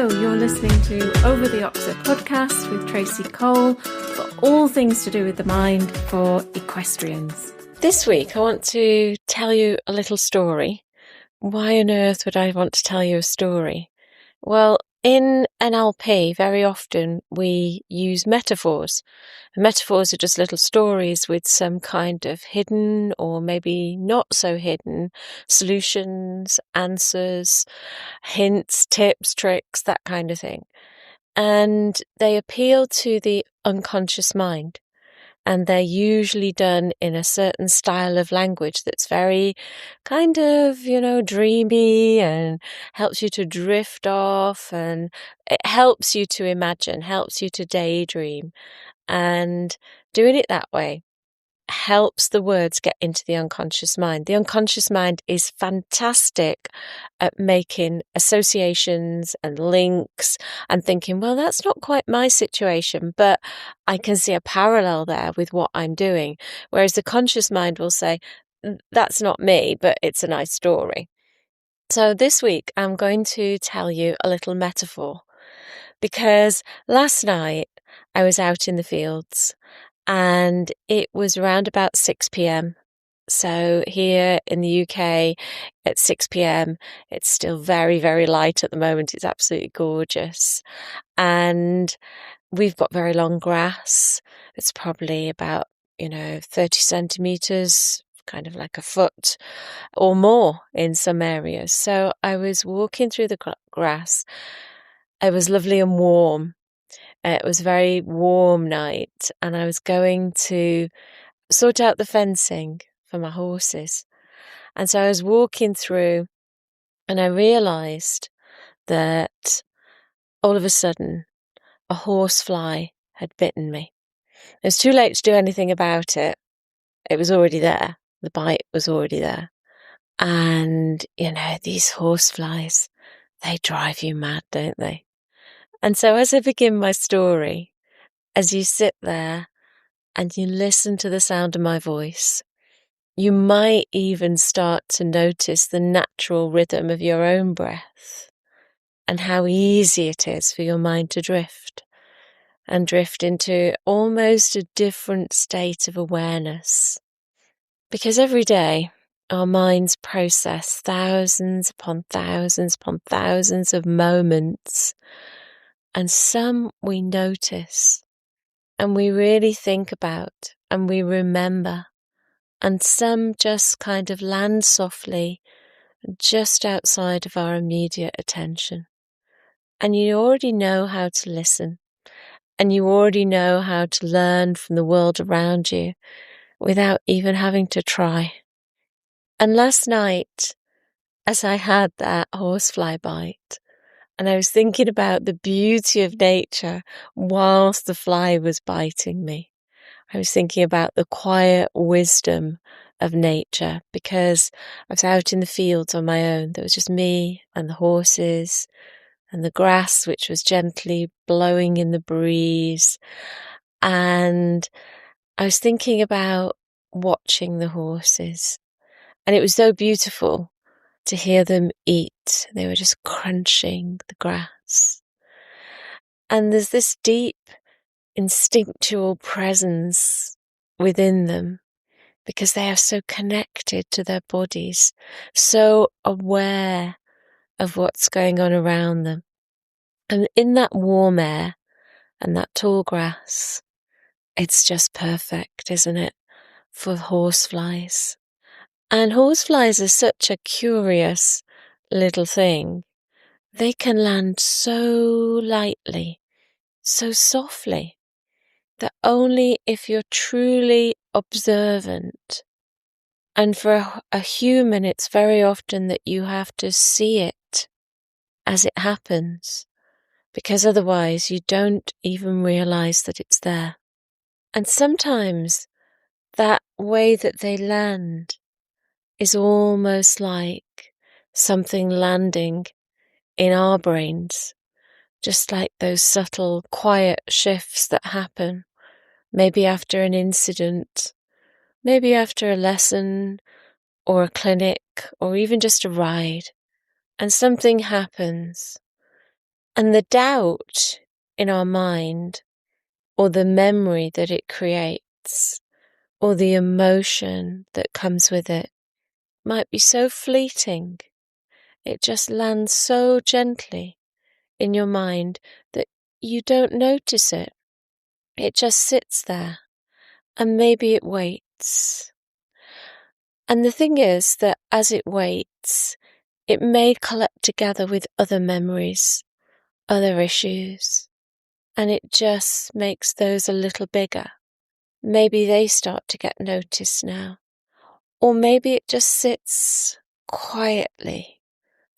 Hello, you're listening to Over the Oxer podcast with Tracey Cole for all things to do with the mind for equestrians. This week I want to tell you a little story. Why on earth would I want to tell you a story? Well, in NLP, very often we use metaphors. And metaphors are just little stories with some kind of hidden or maybe not so hidden solutions, answers, hints, tips, tricks, that kind of thing. And they appeal to the unconscious mind. And they're usually done in a certain style of language that's very kind of, dreamy and helps you to drift off, and it helps you to imagine, helps you to daydream. And doing it that way helps the words get into the unconscious mind. The unconscious mind is fantastic at making associations and links and thinking, well, that's not quite my situation, but I can see a parallel there with what I'm doing. Whereas the conscious mind will say, that's not me, but it's a nice story. So this week, I'm going to tell you a little metaphor, because last night I was out in the fields and it was around about 6 p.m. So here in the UK at 6 p.m, it's still very, very light at the moment. It's absolutely gorgeous. And we've got very long grass. It's probably about, 30 centimeters, kind of like a foot or more in some areas. So I was walking through the grass. It was lovely and warm. It was a very warm night, and I was going to sort out the fencing for my horses. And so I was walking through, and I realised that all of a sudden a horsefly had bitten me. It was too late to do anything about it. It was already there. The bite was already there. And, these horseflies, they drive you mad, don't they? And so as I begin my story, as you sit there and you listen to the sound of my voice, you might even start to notice the natural rhythm of your own breath and how easy it is for your mind to drift into almost a different state of awareness. Because every day our minds process thousands upon thousands upon thousands of moments, and some we notice and we really think about and we remember, and some just kind of land softly just outside of our immediate attention. And you already know how to listen, and you already know how to learn from the world around you without even having to try. And last night, as I had that horsefly bite, and I was thinking about the beauty of nature whilst the fly was biting me, I was thinking about the quiet wisdom of nature, because I was out in the fields on my own. There was just me and the horses and the grass, which was gently blowing in the breeze. And I was thinking about watching the horses. And it was so beautiful to hear them eat. They were just crunching the grass. And there's this deep instinctual presence within them, because they are so connected to their bodies, so aware of what's going on around them. And in that warm air and that tall grass, it's just perfect, isn't it, for horseflies? And horseflies are such a curious little thing. They can land so lightly, so softly, that only if you're truly observant. And for a human, it's very often that you have to see it as it happens, because otherwise you don't even realize that it's there. And sometimes that way that they land is almost like something landing in our brains, just like those subtle, quiet shifts that happen, maybe after an incident, maybe after a lesson or a clinic or even just a ride, and something happens And the doubt in our mind, or the memory that it creates, or the emotion that comes with it, might be so fleeting. It just lands so gently in your mind that you don't notice it. It just sits there, and maybe it waits. And the thing is that as it waits, it may collect together with other memories, other issues, and it just makes those a little bigger. Maybe they start to get noticed now. Or maybe it just sits quietly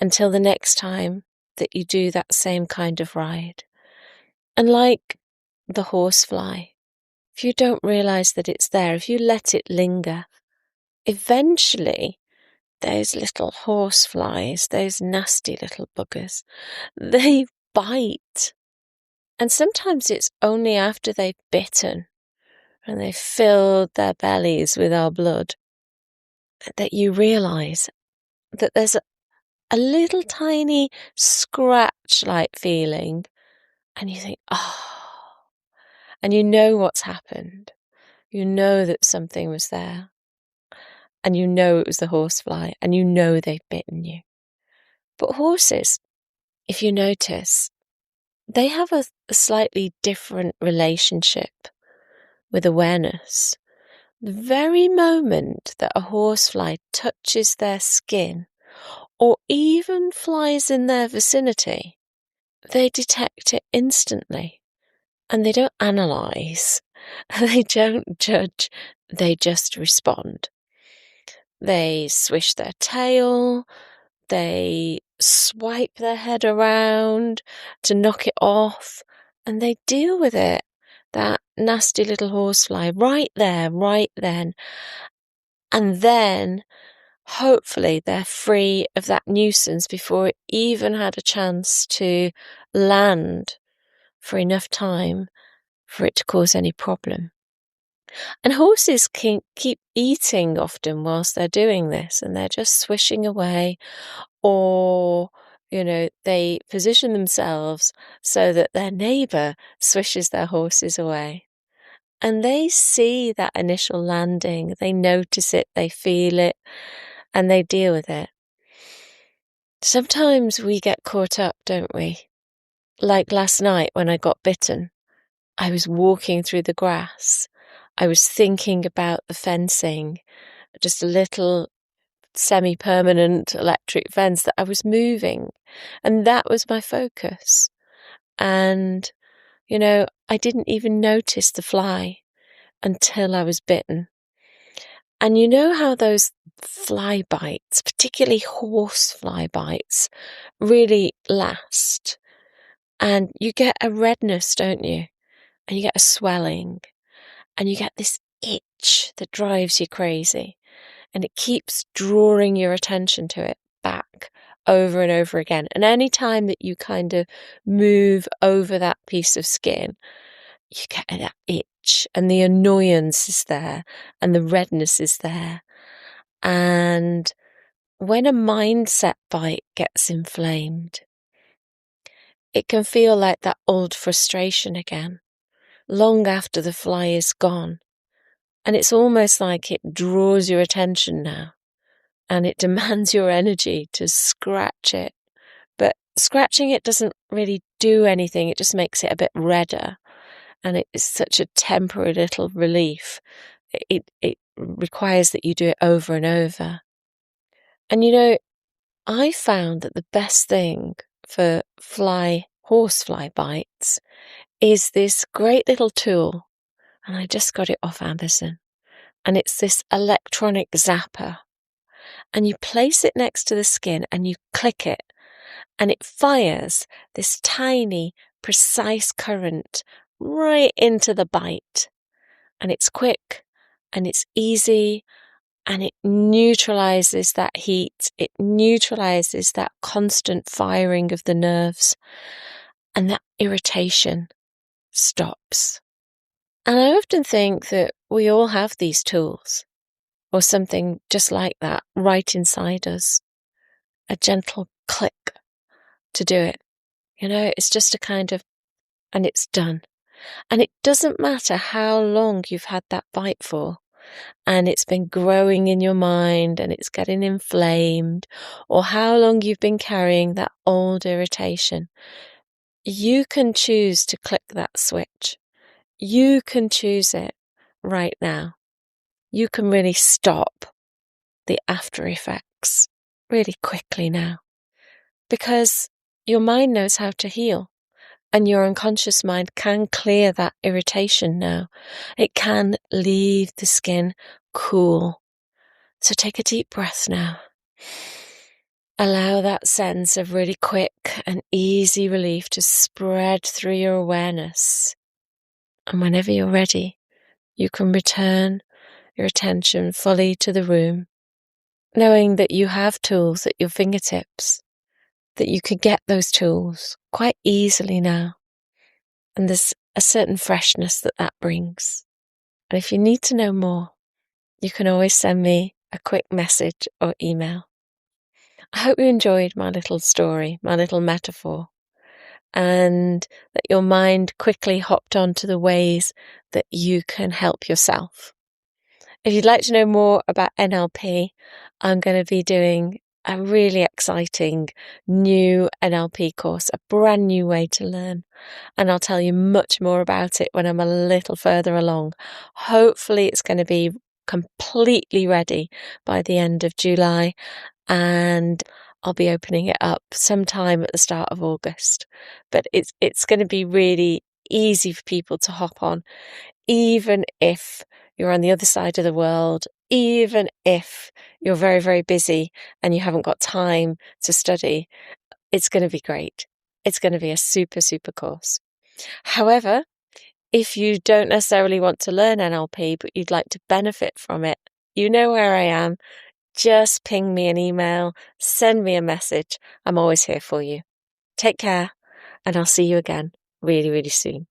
until the next time that you do that same kind of ride. And like the horsefly, if you don't realise that it's there, if you let it linger, eventually those little horseflies, those nasty little buggers, they bite. And sometimes it's only after they've bitten and they've filled their bellies with our blood that you realise that there's a little tiny scratch-like feeling, and you think, oh, and you know what's happened. You know that something was there, and you know it was the horsefly, and you know they've bitten you. But horses, if you notice, they have a slightly different relationship with awareness. The very moment that a horsefly touches their skin, or even flies in their vicinity, they detect it instantly. And they don't analyse, they don't judge, they just respond. They swish their tail, they swipe their head around to knock it off, and they deal with it, that nasty little horsefly, right there, right then. And then, hopefully, they're free of that nuisance before it even had a chance to land for enough time for it to cause any problem. And horses can keep eating often whilst they're doing this, and they're just swishing away, or, they position themselves so that their neighbour swishes their horses away. And they see that initial landing, they notice it, they feel it, and they deal with it. Sometimes we get caught up, don't we? Like last night when I got bitten, I was walking through the grass. I was thinking about the fencing, just a little semi-permanent electric fence that I was moving. And that was my focus. And, I didn't even notice the fly until I was bitten. And you know how those fly bites, particularly horse fly bites, really last? And you get a redness, don't you? And you get a swelling. And you get this itch that drives you crazy. And it keeps drawing your attention to it back over and over again. And any time that you kind of move over that piece of skin, you get that itch, and the annoyance is there, and the redness is there. And when a mindset bite gets inflamed, it can feel like that old frustration again, long after the fly is gone. And it's almost like it draws your attention now, and it demands your energy to scratch it. But scratching it doesn't really do anything. It just makes it a bit redder. And it is such a temporary little relief. It requires that you do it over and over. And I found that the best thing for horsefly bites is this great little tool. And I just got it off Amazon. And it's this electronic zapper. And you place it next to the skin and you click it. And it fires this tiny, precise current right into the bite. And it's quick and it's easy, and it neutralizes that heat. It neutralizes that constant firing of the nerves, and that irritation stops. And I often think that we all have these tools, or something just like that, right inside us. A gentle click to do it. It's just a kind of, and it's done. And it doesn't matter how long you've had that bite for, and it's been growing in your mind and it's getting inflamed, or how long you've been carrying that old irritation. You can choose to click that switch. You can choose it right now. You can really stop the after effects really quickly now, because your mind knows how to heal. And your unconscious mind can clear that irritation now. It can leave the skin cool. So take a deep breath now. Allow that sense of really quick and easy relief to spread through your awareness. And whenever you're ready, you can return your attention fully to the room, knowing that you have tools at your fingertips, that you could get those tools quite easily now. And there's a certain freshness that brings. And if you need to know more, you can always send me a quick message or email. I hope you enjoyed my little story, my little metaphor, and that your mind quickly hopped on to the ways that you can help yourself. If you'd like to know more about NLP, I'm going to be doing a really exciting new NLP course, a brand new way to learn. And I'll tell you much more about it when I'm a little further along. Hopefully it's going to be completely ready by the end of July, and I'll be opening it up sometime at the start of August. But it's going to be really easy for people to hop on, even if you're on the other side of the world, even if you're very, very busy and you haven't got time to study. It's going to be great. It's going to be a super, super course. However, if you don't necessarily want to learn NLP, but you'd like to benefit from it, you know where I am. Just ping me an email, send me a message. I'm always here for you. Take care, and I'll see you again really, really soon.